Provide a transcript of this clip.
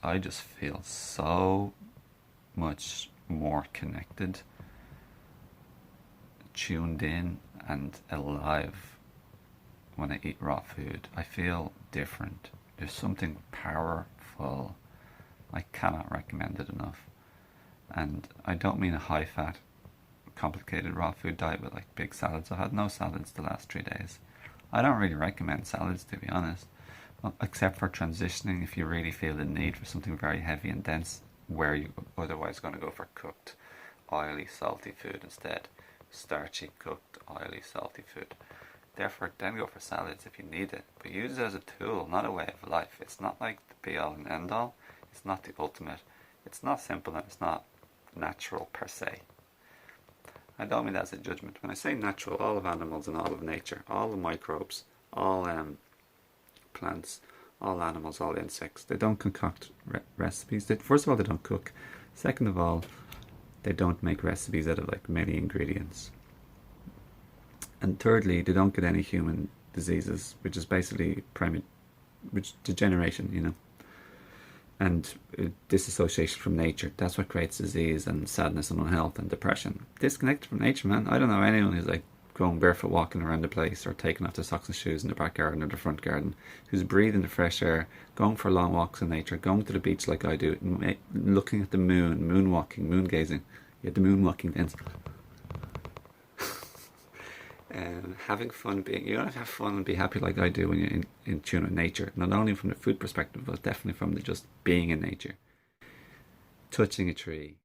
I just feel so much more connected, tuned in, and alive when I eat raw food. I feel different. There's something powerful. I cannot recommend it enough. And I don't mean a high fat, complicated raw food diet with like big salads. I've had no salads the last 3 days. I don't really recommend salads, to be honest, well, except for transitioning if you really feel the need for something very heavy and dense, where you otherwise going to go for cooked, oily, salty food instead. Starchy, cooked, oily, salty food. Therefore, then go for salads if you need it, but use it as a tool, not a way of life. It's not like the be all and end all. It's not the ultimate. It's not simple, and it's not natural per se. I don't mean that as a judgment. When I say natural, all of animals and all of nature, all the microbes, all plants, all animals, all insects, they don't concoct recipes. First of all, they don't cook. Second of all, they don't make recipes out of like many ingredients. And thirdly, they don't get any human diseases, which is basically degeneration, you know, and disassociation from nature. That's what creates disease and sadness and unhealth and depression. Disconnected from nature, man. I don't know anyone who's like going barefoot walking around the place, or taking off their socks and shoes in the back garden or the front garden, who's breathing the fresh air, going for long walks in nature, going to the beach like I do, looking at the moon, moonwalking, moon gazing. Yeah, the moonwalking dance. Having fun being, you gotta have fun and be happy like I do when you're in tune with nature, not only from the food perspective, but definitely from the just being in nature. Touching a tree,